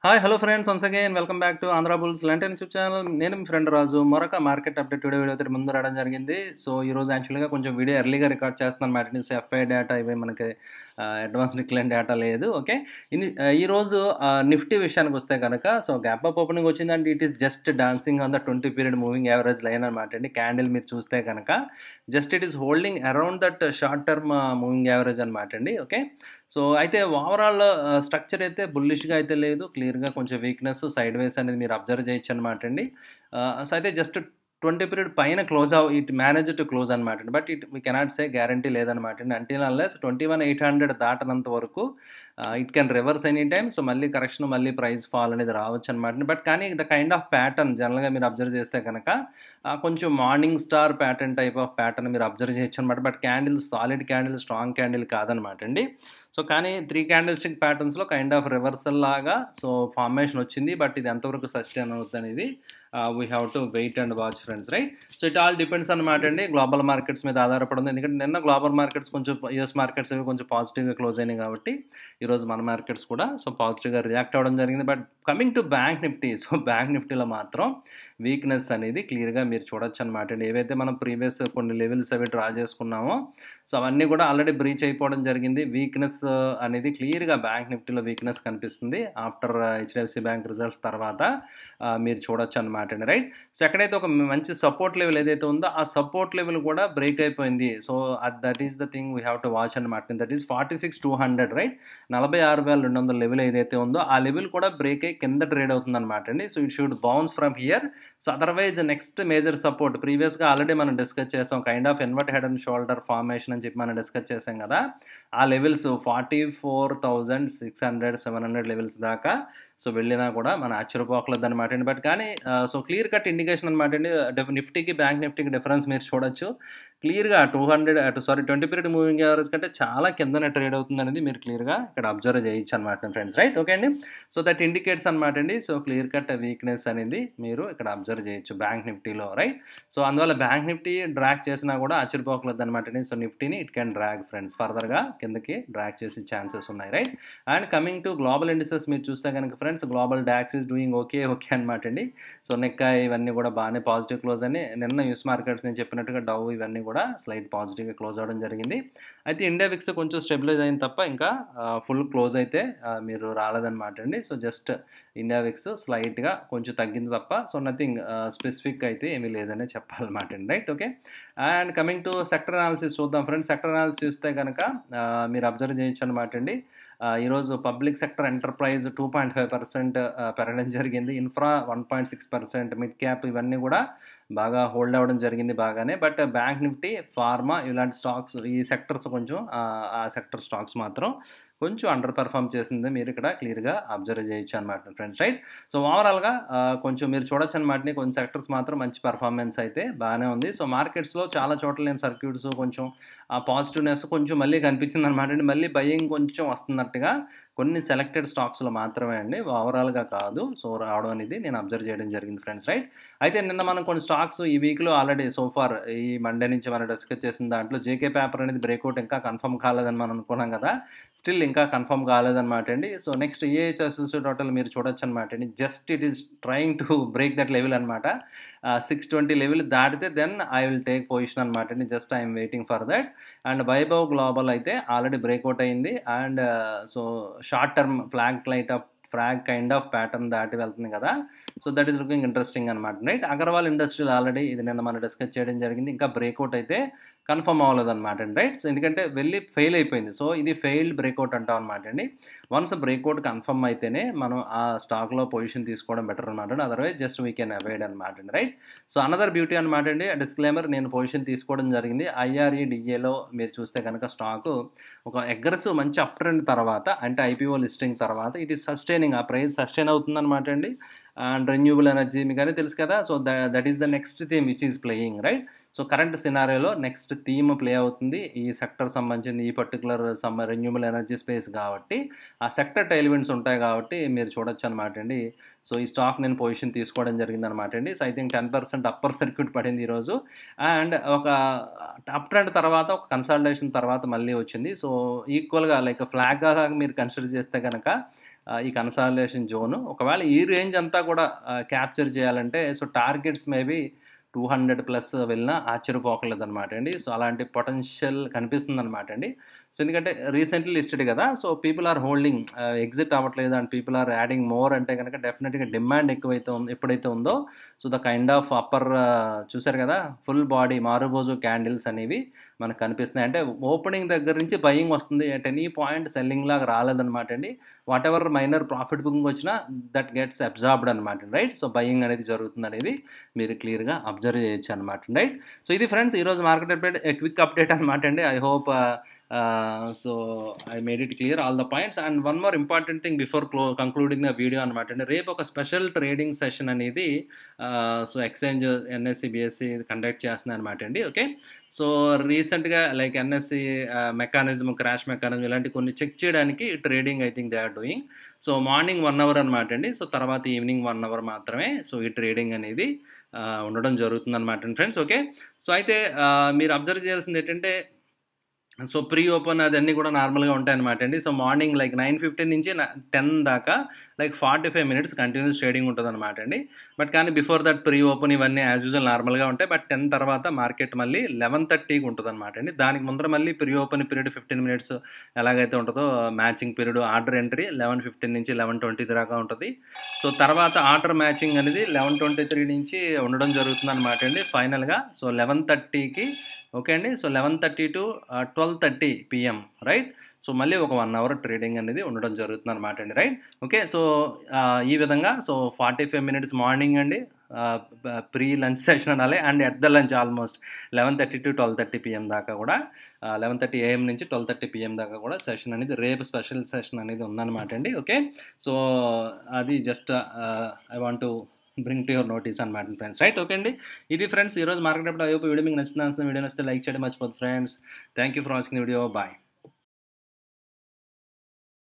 Hi hello friends once again welcome back to Andhra bulls లంటన్ YouTube channel. నేను మీ friend రాజు. మరొక మార్కెట్ అప్డేట్ వీడియో అయితే ముందు రావడం జరిగింది. సో ఈరోజు యాక్చువల్గా కొంచెం వీడియో ఎర్లీగా రికార్డ్ చేస్తున్నాను అన్నమాట. సో ఎఫ్ఐ డేటా ఇవి మనకి అడ్వాన్స్ డిక్లైన్ డేటా లేదు. ఓకే, ఈరోజు నిఫ్టీ విషయానికి వస్తే కనుక సో గ్యాప్ అప్ ఓపెనింగ్ వచ్చిందంటే it is just dancing on the 20 period moving average line అనమాట అండి. క్యాండిల్ మీరు చూస్తే కనుక just it is holding around that short term moving average అనమాట అండి. ఓకే, సో అయితే ఓవరాల్ స్ట్రక్చర్ అయితే బుల్లిష్గా అయితే లేదు, క్లియర్గా కొంచెం వీక్నెస్ సైడ్ వేస్ అనేది మీరు అబ్జర్వ్ చేయొచ్చు అనమాట అండి. సో అయితే జస్ట్ 20 పీరియడ్ పైన close it manage to close అనమాట అండి. But we cannot say guarantee లేదనమాట అండి. అంటిల్ అన్లెస్ 21,800 దాటనంత వరకు it can reverse any time. So మళ్ళీ కరెక్షన్, మళ్ళీ ప్రైస్ ఫాల్ అనేది రావచ్చు అనమాట. బట్ కానీ ద కైండ్ ఆఫ్ ప్యాటర్న్ జనరల్గా మీరు అబ్జర్వ్ చేస్తే కనుక కొంచెం morning star pattern type of pattern మీరు అబ్జర్వ్ చేయొచ్చు అనమాట. But candle solid candle, strong candle కాదనమాట అండి. సో కానీ 3 క్యాండిల్ స్టిక్ ప్యాటర్న్స్లో కైండ్ ఆఫ్ రివర్సల్ లాగా సో ఫార్మేషన్ వచ్చింది. బట్ ఇది ఎంతవరకు సస్టైన్ అవుతుంది అనేది we have to wait and watch friends, right. So it all depends అనమాట అండి. గ్లోబల్ మార్కెట్స్ మీద ఆధారపడి ఉంది. ఎందుకంటే నిన్న గ్లోబల్ మార్కెట్స్ కొంచెం యూఎస్ మార్కెట్స్ అవి కొంచెం పాజిటివ్గా క్లోజ్ అయినాయి కాబట్టి ఈరోజు మన మార్కెట్స్ కూడా సో పాజిటివ్గా రియాక్ట్ అవ్వడం జరిగింది. But coming to bank Nifty, so bank నిఫ్టీలో మాత్రం వీక్నెస్ అనేది క్లియర్గా మీరు చూడొచ్చు అనమాట అండి. ఏవైతే మనం ప్రీవియస్ కొన్ని లెవెల్స్ అవి డ్రా చేసుకున్నామో సో అవన్నీ కూడా ఆల్రెడీ బ్రీచ్ అయిపోవడం జరిగింది. వీక్నెస్ అనేది క్లియర్గా బ్యాంక్ నిఫ్టీలో వీక్నెస్ కనిపిస్తుంది ఆఫ్టర్ హెచ్డిఎఫ్సి బ్యాంక్ రిజల్ట్స్ తర్వాత మీరు చూడొచ్చు అనమాట అండి, రైట్. సో ఎక్కడైతే ఒక మంచి సపోర్ట్ లెవెల్ ఏదైతే ఉందో ఆ సపోర్ట్ లెవెల్ కూడా బ్రేక్ అయిపోయింది. So that is the thing we have to watch అనమాట. That is 46,200, right. 46,200 లెవెల్ ఏదైతే ఉందో ఆ లెవెల్ కూడా బ్రేక్ అయ్యి కింద ట్రేడ్ అవుతుంది అనమాట అండి. So it should bounce from here. So otherwise next major support ప్రీవియస్గా ఆల్రెడీ మనం డిస్కస్ చేసాం, kind of invert head and shoulder formation అని చెప్పి మనం డిస్కస్ చేసాం కదా. ఆ లెవెల్స్ 44,600, 700 లెవెల్స్ దాకా సో వెళ్ళినా కూడా మన ఆశ్చర్యపోకలేదు అనమాట అండి. బట్ కానీ సో క్లియర్ కట్ ఇండికేషన్ అనమాట అండి. నిఫ్టీకి బ్యాంక్ నిఫ్టీకి డిఫరెన్స్ మీరు చూడొచ్చు క్లియర్గా. 20 పీరియడ్ మూవింగ్ యావరేజ్ కంటే చాలా కిందనే ట్రేడ్ అవుతుంది అనేది మీరు క్లియర్గా ఇక్కడ అబ్జర్వ్ చేయొచ్చు అనమాట ఫ్రెండ్స్, రైట్. ఓకే అండి, సో దట్ ఇండికేట్స్ అనమాట అండి. సో క్లియర్ కట్ వీక్నెస్ అనేది మీరు ఇక్కడ అబ్జర్వ్ చేయొచ్చు బ్యాంక్ నిఫ్టీలో, రైట్. సో అందువల్ల బ్యాంక్ నిఫ్టీ డ్రాగ్ చేసినా కూడా ఆశ్చర్యపోకలేదు అనమాట అండి. సో నిఫ్టీని ఇట్ కెన్ డ్రాగ్ ఫ్రెండ్స్, ఫర్దర్గా కిందకి డ్రాగ్ చేసే ఛాన్సెస్ ఉన్నాయి, right. And coming to global indices మీరు చూస్తే కనుక friends, global DAX is doing okay అనమాట అండి. సో నిక్కాయ్ ఇవన్నీ కూడా బాగానే పాజిటివ్ క్లోజ్ అని నిన్న యూఎస్ మార్కెట్స్ నేను చెప్పినట్టుగా డవ్ ఇవన్నీ కూడా స్లైట్ పాజిటివ్గా క్లోజ్ అవ్వడం జరిగింది. అయితే ఇండియా విక్స్ కొంచెం స్టెబిలైజ్ అయిన తప్ప ఇంకా ఫుల్ క్లోజ్ అయితే మీరు రాలేదన్నమాట అండి. సో జస్ట్ ఇండియా విక్స్ స్లైట్గా కొంచెం తగ్గింది తప్ప సో నథింగ్ స్పెసిఫిక్ అయితే ఏమీ లేదనే చెప్పాలన్నమాట అండి, right. Okay, and coming to sector analysis చూద్దాం ఫ్రెండ్స్. సెక్టర్ అనాలిసిస్ చూస్తే కనుక మీరు అబ్జర్వ్ చేయొచ్చు అనమాట అండి. ఈరోజు పబ్లిక్ సెక్టర్ ఎంటర్ప్రైజ్ 2.5% పెరగడం జరిగింది. ఇన్ఫ్రా 1.6%, మిడ్ క్యాప్ ఇవన్నీ కూడా బాగా హోల్డ్ అవ్వడం జరిగింది బాగానే. బట్ బ్యాంక్ నిఫ్టీ, ఫార్మా ఇలాంటి స్టాక్స్ ఈ సెక్టర్స్ కొంచెం ఆ సెక్టర్ స్టాక్స్ మాత్రం కొంచెం అండర్ పెర్ఫామ్ చేసింది మీరు ఇక్కడ క్లియర్గా అబ్జర్వ్ చేయొచ్చు అనమాట ఫ్రెండ్స్, రైట్. సో ఓవరాల్గా కొంచెం మీరు చూడొచ్చు అనమాట. కొన్ని సెక్టర్స్ మాత్రం మంచి పర్ఫార్మెన్స్ అయితే బాగానే ఉంది. సో మార్కెట్స్లో చాలా చోట్ల నేను సర్క్యూట్స్ కొంచెం పాజిటివ్నెస్ కొంచెం మళ్ళీ కనిపించింది అనమాట అండి. మళ్ళీ బయ్యింగ్ కొంచెం వస్తున్నట్టుగా కొన్ని సెలెక్టెడ్ స్టాక్స్లో మాత్రమే అండి, ఓవరాల్గా కాదు. సో రావడం అనేది నేను అబ్జర్వ్ చేయడం జరిగింది ఫ్రెండ్స్, రైట్. అయితే నిన్న మనం కొన్ని స్టాక్స్ ఈ వీక్లో ఆల్రెడీ సోఫార్ ఈ మండే నుంచి మనం డిస్కస్ చేసిన దాంట్లో జేకే పేపర్ అనేది బ్రేక్అవుట్ ఇంకా కన్ఫర్మ్ కాలేదని మనం అనుకున్నాం కదా. స్టిల్ ఇంకా కన్ఫర్మ్ కాలేదన్నమాట అండి. సో నెక్స్ట్ ఏహెచ్ఎస్ టోటల్ మీరు చూడొచ్చు అనమాట అండి. Just it is trying to break that level అనమాట. 620 లెవెల్ దాటితే then I will take position అనమాట అండి. Just I'm waiting for that. And Vaibhav global అయితే ఆల్రెడీ బ్రేక్అవుట్ అయింది. And so short term flag kind of pattern దాటి వెళ్తుంది కదా. So that is looking interesting అనమాట, రైట్. అగర్వాల్ ఇండస్ట్రియల్ ఆల్రెడీ ఇది నిన్న మనం డిస్కస్ చేయడం జరిగింది. ఇంకా బ్రేక్అవుట్ అయితే కన్ఫర్మ్ అవ్వలేదు అనమాట అండి, రైట్. సో ఎందుకంటే వెళ్ళి ఫెయిల్ అయిపోయింది. సో ఇది ఫెయిల్డ్ బ్రేక్అవుట్ అంటాం అనమాట అండి. వన్స్ బ్రేక్అవుట్ కన్ఫర్మ్ అయితేనే మనం ఆ స్టాక్లో పొజిషన్ తీసుకోవడం బెటర్ అనమాట అండి. Otherwise just we can avoid అనమాట అండి, రైట్. సో అనదర్ బ్యూటీ అనమాట అండి. డిస్క్లైమర్, నేను పొజిషన్ తీసుకోవడం జరిగింది IREDAలో మీరు చూస్తే కనుక స్టాకు ఒక అగ్రెసివ్ మంచి అప్ ట్రెండ్ తర్వాత అంటే IPO లిస్టింగ్ తర్వాత ఇట్ ఈస్ సస్టైనింగ్, ఆ ప్రైస్ సస్టైన్ అవుతుంది అనమాట అండి. అండ్ రెన్యూబుల్ ఎనర్జీ మీకు అనేది తెలుసు కదా. So that is the next theme which is playing, right. So current సినారియోలో నెక్స్ట్ థీమ్ ప్లే అవుతుంది ఈ సెక్టర్ సంబంధించింది, ఈ పర్టికులర్ రెన్యూబుల్ ఎనర్జీ స్పేస్ కాబట్టి ఆ సెక్టర్ టైల్విండ్స్ ఉంటాయి కాబట్టి మీరు చూడొచ్చు అనమాట అండి. సో ఈ స్టాక్ నేను పొజిషన్ తీసుకోవడం జరిగింది అనమాట అండి. So I think 10% upper circuit పడింది ఈరోజు. అండ్ ఒక అప్ ట్రెండ్ తర్వాత ఒక కన్సల్టేషన్ తర్వాత మళ్ళీ వచ్చింది. సో ఈక్వల్గా లైక్ ఫ్లాగ్గా మీరు కన్సిడర్ చేస్తే కనుక ఈ కన్సాలిడేషన్ జోను. ఒకవేళ ఈ రేంజ్ అంతా కూడా క్యాప్చర్ చేయాలంటే సో టార్గెట్స్ మేబీ 200 ప్లస్ వెళ్ళినా ఆశ్చర్యపోకర్లేదనమాట అండి. సో అలాంటి పొటెన్షియల్ కనిపిస్తుందనమాట అండి. సో ఎందుకంటే రీసెంట్లీ లిస్టెడ్ కదా! So people are holding, exit అవ్వట్లేదు and people are adding more అంటే గనక డెఫినిట్‌గా డిమాండ్ ఎప్పుడైతే ఉందో so the kind of upper చూసారు కదా! ఫుల్ బాడీ మారుబోజు క్యాండిల్స్ అనేవి మనకు కనిపిస్తున్నాయి. అంటే ఓపెనింగ్ దగ్గర నుంచి బయింగ్ వస్తుంది. అట్ ఎనీ పాయింట్ సెల్లింగ్ లాగా రాలేదనమాట అండి. వాటెవర్ మైనర్ ప్రాఫిట్ బుకింగ్ వచ్చినా దట్ గెట్స్ అబ్జార్బ్డ్ అనమాట, రైట్? సో బయింగ్ అనేది జరుగుతుందనేది మీరు క్లియర్‌గా అబ్జర్వ్ చేయొచ్చు అనమాట, రైట్? సో ఇది ఫ్రెండ్స్ ఈరోజు మార్కెట్ అప్డేట్, క్విక్ అప్డేట్ అనమాట అండి. I hope so I made it clear all the points. And one more important thing before concluding the video అనమాట అండి. రేపు ఒక స్పెషల్ ట్రేడింగ్ సెషన్ అనేది so exchange NSC BSc conduct చేస్తున్నాయి అనమాట అండి. ఓకే, సో రీసెంట్గా like NSC mechanism, crash mechanism ఇలాంటి కొన్ని చెక్ చేయడానికి trading I think they are doing. So morning 1 hour అనమాట అండి. సో తర్వాత ఈవినింగ్ 1 అవర్ మాత్రమే సో ఈ ట్రేడింగ్ అనేది ఉండడం జరుగుతుంది అనమాట ఫ్రెండ్స్. ఓకే, సో అయితే మీరు అబ్జర్వ్ చేయాల్సింది ఏంటంటే సో ప్రీ ఓపెన్ అదన్నీ కూడా నార్మల్గా ఉంటాయన్నమాట అండి. సో మార్నింగ్ లైక్ 9:15 నుంచి 10 దాకా లైక్ 45 మినిట్స్ కంటిన్యూస్ ట్రేడింగ్ ఉంటుంది అనమాట అండి. బట్ కానీ బిఫోర్ దట్ ప్రీ ఓపెన్ ఇవన్నీ యాజ్ యూజువల్ నార్మల్గా ఉంటాయి. బట్ 10 తర్వాత మార్కెట్ మళ్ళీ 11:30కి ఉంటుంది అనమాట అండి. దానికి ముందర మళ్ళీ ప్రీ ఓపెన్ పీరియడ్ 15 మినిట్స్ ఎలాగైతే ఉంటుందో మ్యాచింగ్ పీరియడ్ ఆర్డర్ ఎంట్రీ 11:15 నుంచి 11:20 దాకా ఉంటుంది. సో తర్వాత ఆర్డర్ మ్యాచింగ్ అనేది 11:23 నుంచి ఉండడం జరుగుతుంది అనమాట అండి ఫైనల్గా. సో 11:30కి ఓకే అండి. So 11:30 to 12:30 PM, right? So మళ్ళీ ఒక 1 అవర్ ట్రేడింగ్ అనేది ఉండడం జరుగుతుంది అనమాట అండి, రైట్? ఓకే, సో ఈ విధంగా సో 45 మినిట్స్ మార్నింగ్ అండి, ప్రీ లంచ్ సెషన్ అనాలి, and at the lunch almost 11:30 to 12:30 PM దాకా కూడా 11:30 AM నుంచి 12:30 PM దాకా కూడా సెషన్ అనేది రేపు స్పెషల్ సెషన్ అనేది ఉందన్నమాట అండి. ఓకే, సో అది just I want to bring to your notice అనమాట ఫ్రెండ్స్, రైట్? ఓకే అండి, ఇది ఫ్రెండ్స్ ఈరోజు మార్కెట్ అప్పుడు. ఐ హోప్ వీడియో మీకు నచ్చింది. వీడియో నచ్చితే లైక్ చేయడం మర్చిపోద్దు friends. Thank you for watching the video. Bye.